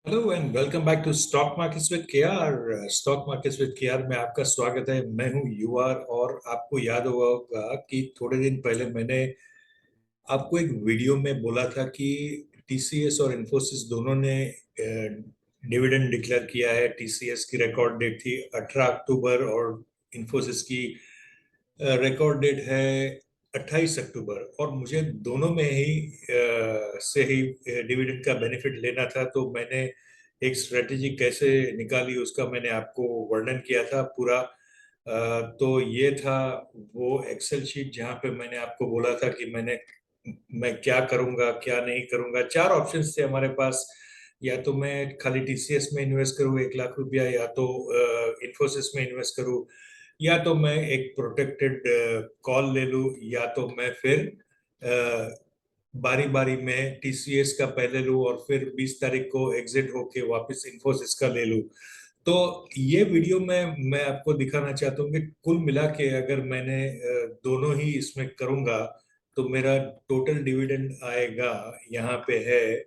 Hello and welcome back to stock markets with KR. Stock markets with KR में आपका स्वागत है। मैं हूं यूआर और आपको याद होगा कि थोड़े दिन पहले मैंने आपको एक वीडियो में बोला था कि टीसीएस और इन्फोसिस दोनों ने डिविडेंड डिक्लेयर किया है। टीसीएस की रिकॉर्ड डेट थी 18 अक्टूबर और इन्फोसिस की रिकॉर्ड डेट है 28 अक्टूबर। और मुझे दोनों में ही से ही डिविडेंड का बेनिफिट लेना था, तो मैंने एक स्ट्रेटेजी कैसे निकाली उसका मैंने आपको वर्णन किया था पूरा। तो ये था वो एक्सेल शीट जहां पे मैंने आपको बोला था कि मैं क्या करूंगा क्या नहीं करूंगा। चार ऑप्शंस थे हमारे पास। या तो मैं खाली टीसीएस में इन्वेस्ट करूँ 1 लाख रुपया, या तो इन्फोसिस में इन्वेस्ट करूँ, या तो मैं एक प्रोटेक्टेड कॉल ले लूं, या तो मैं फिर बारी बारी में टीसीएस का पहले लूं और फिर 20 तारीख को एग्जिट होके वापस इन्फोसिस का ले लूं। तो ये वीडियो में मैं आपको दिखाना चाहता हूँ कि कुल मिला के अगर मैंने दोनों ही इसमें करूंगा तो मेरा टोटल डिविडेंड आएगा। यहाँ पे है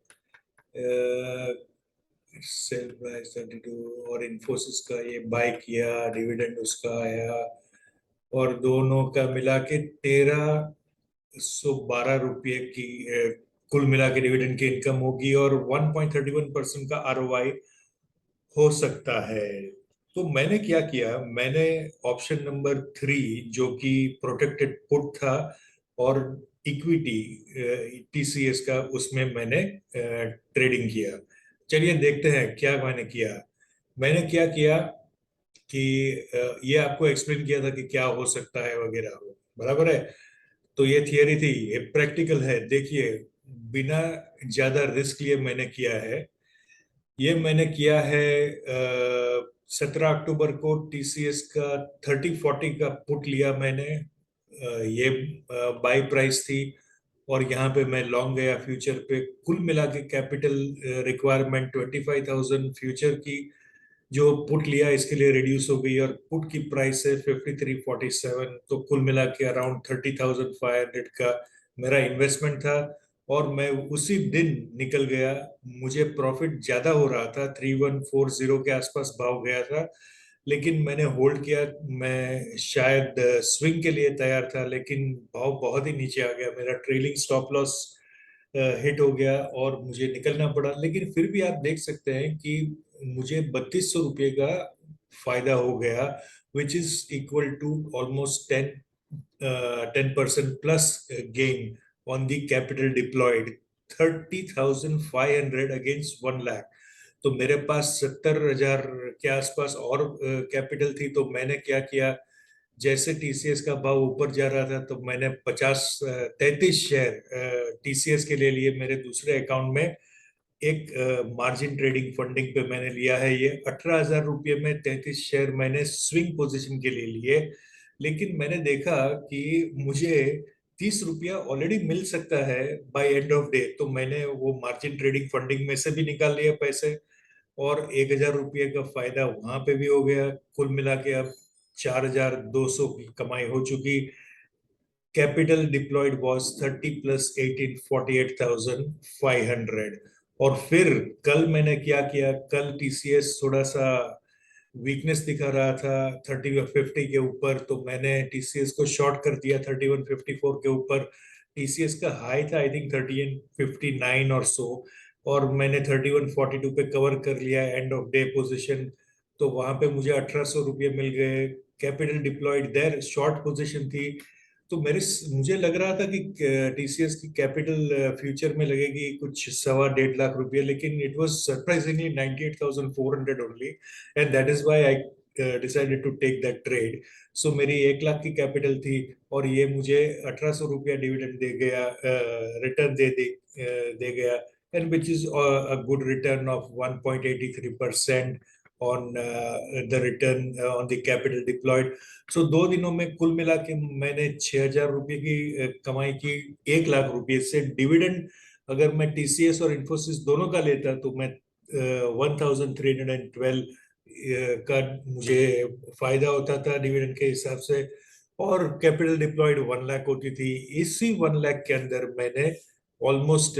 सेल प्राइस 32 और इन्फोसिस का ये बाय किया, डिविडेंड उसका आया और दोनों का मिला के 1312 रुपये की कुल मिला के डिविडेंड की इनकम होगी और 1.31% का आरओआई हो सकता है। तो मैंने क्या किया, मैंने ऑप्शन नंबर 3 जो कि प्रोटेक्टेड पुट था और इक्विटी टीसीएस का, उसमें मैंने ट्रेडिंग किया। चलिए देखते हैं क्या मैंने किया। मैंने क्या किया कि ये आपको एक्सप्लेन किया था कि क्या हो सकता है वगैरह, बराबर है। तो ये थियरी थी, ये प्रैक्टिकल है। देखिए, बिना ज्यादा रिस्क लिए मैंने किया है। ये मैंने किया है 17 अक्टूबर को टीसीएस का 3040 का पुट लिया मैंने। ये बाई प्राइस थी और यहाँ पे मैं लॉन्ग गया फ्यूचर पे। कुल मिला के कैपिटल रिक्वायरमेंट 25,000 फ्यूचर की जो पुट लिया इसके लिए रिड्यूस हो गई और पुट की प्राइस है 5347। तो कुल मिला के अराउंड 30,500 का मेरा इन्वेस्टमेंट था और मैं उसी दिन निकल गया। मुझे प्रॉफिट ज्यादा हो रहा था, 3140 के आसपास भाव गया था, लेकिन मैंने होल्ड किया। मैं शायद स्विंग के लिए तैयार था, लेकिन भाव बहुत ही नीचे आ गया। मेरा ट्रेलिंग स्टॉप लॉस हिट हो गया और मुझे निकलना पड़ा। लेकिन फिर भी आप देख सकते हैं कि मुझे 3200 रुपये का फायदा हो गया, which is equal to almost 10% plus gain on the capital deployed. 30,500 against 1 lakh. तो मेरे पास 70,000 के आसपास और कैपिटल थी। तो मैंने क्या किया, जैसे टीसीएस का भाव ऊपर जा रहा था तो मैंने 33 शेयर टीसीएस के ले लिए मेरे दूसरे अकाउंट में। एक मार्जिन ट्रेडिंग फंडिंग पे मैंने लिया है। ये 18,000 रुपये में 33 शेयर मैंने स्विंग पोजीशन के लिए लिए। लेकिन मैंने देखा कि मुझे 30 रुपया ऑलरेडी मिल सकता है बाय एंड ऑफ डे। तो मैंने वो मार्जिन ट्रेडिंग फंडिंग में से भी निकाल लिया पैसे और 1,000 रुपये का फायदा वहां पे भी हो गया। कुल मिला के अब 4,200 की कमाई हो चुकी। Capital deployed was 30 plus 18, 48,500। और फिर कल मैंने क्या किया, कल टीसीएस थोड़ा सा वीकनेस दिखा रहा था 3150 के ऊपर, तो मैंने टीसीएस को शॉर्ट कर दिया 3154 के ऊपर। टीसीएस का हाई था आई थिंक 3159 और सो, और मैंने 3142 पे कवर कर लिया एंड ऑफ डे पोजीशन। तो वहां पे मुझे 1,800 रुपये मिल गए। Capital deployed there short position थी। तो मुझे लग रहा था कि टीसीएस की कैपिटल फ्यूचर में लगेगी कुछ 1.25 लाख रुपए, लेकिन it was surprisingly 98,400 only, and that is why I decided to take that trade. So मेरी 1 लाख की कैपिटल थी और ये मुझे 1,800 रुपया डिविडेंड दे गया, रिटर्न दे गया, and which is a good return of 1.83% on the return on the capital deployed. सो 2 दिनों में कुल मिला के मैंने 6,000 रुपये की कमाई की। 1 लाख रुपये से डिविडेंड अगर मैं टीसीएस और इन्फोसिस दोनों का लेता तो मैं 1,312 का मुझे फायदा होता था डिविडेंड के हिसाब से, और कैपिटल डिप्लॉयड 1 लाख होती थी। इसी 1 लाख के अंदर मैंने ऑलमोस्ट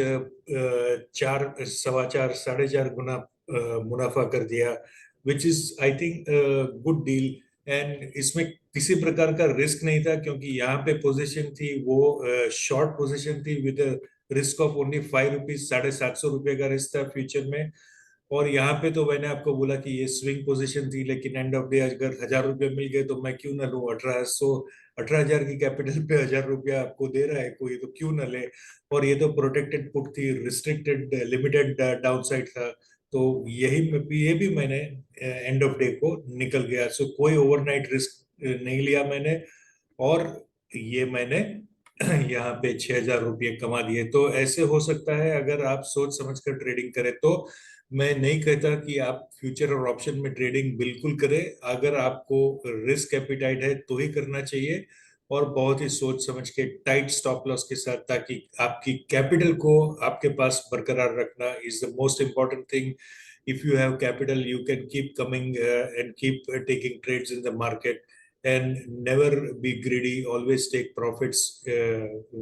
4, 4.25, 4.5 गुना मुनाफा कर दिया, which is I think good deal. And इसमें किसी प्रकार का रिस्क नहीं था, क्योंकि यहाँ पे पोजीशन थी वो शॉर्ट पोजीशन थी विद रिस्क ऑफ ओनली ₹5, ₹750 का रिस्क था फ्यूचर में। और यहाँ पे तो मैंने आपको बोला कि ये स्विंग पोजीशन थी, लेकिन एंड ऑफ डे अगर ₹1000 मिल गए तो मैं क्यों ना लूं। 18,000 की कैपिटल पे ₹1000 आपको दे रहा है कोई, तो क्यों ना ले। और ये तो प्रोटेक्टेड पुट थी, रिस्ट्रिक्टेड लिमिटेड डाउनसाइड था, तो ये भी मैंने एंड ऑफ डे को निकल गया। सो कोई ओवरनाइट रिस्क नहीं लिया मैंने, और ये मैंने यहाँ पे ₹6000 कमा दिए। तो ऐसे हो सकता है अगर आप सोच समझ कर ट्रेडिंग करें तो। मैं नहीं कहता कि आप फ्यूचर और ऑप्शन में ट्रेडिंग बिल्कुल करें, अगर आपको रिस्क एपिटाइट है तो ही करना चाहिए, और बहुत ही सोच समझ के टाइट स्टॉप लॉस के साथ, ताकि आपकी कैपिटल को आपके पास बरकरार रखना is the most important thing. if you have capital, you can keep coming and keep taking trades in the market, and never be greedy. Always take profits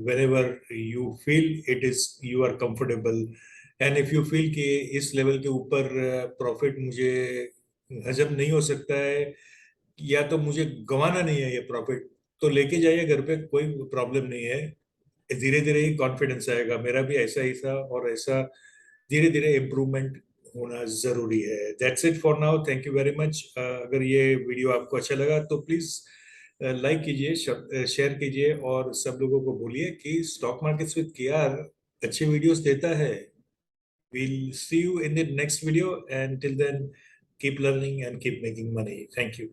whenever you feel it is you are comfortable. And if you feel कि इस level के ऊपर profit मुझे हजम नहीं हो सकता है, या तो मुझे गंवाना नहीं है ये प्रॉफिट, तो लेके जाइए घर पे, कोई प्रॉब्लम नहीं है। धीरे धीरे ही कॉन्फिडेंस आएगा। मेरा भी ऐसा ही था, और ऐसा धीरे धीरे इम्प्रूवमेंट होना जरूरी है। That's it for now, thank you very much. अगर ये वीडियो आपको अच्छा लगा तो प्लीज लाइक कीजिए, शेयर कीजिए, और सब लोगों को बोलिए कि स्टॉक मार्केट्स विद केआर अच्छे वीडियोस देता है। we'll see you in the next video, and till then keep learning and keep making money. Thank you.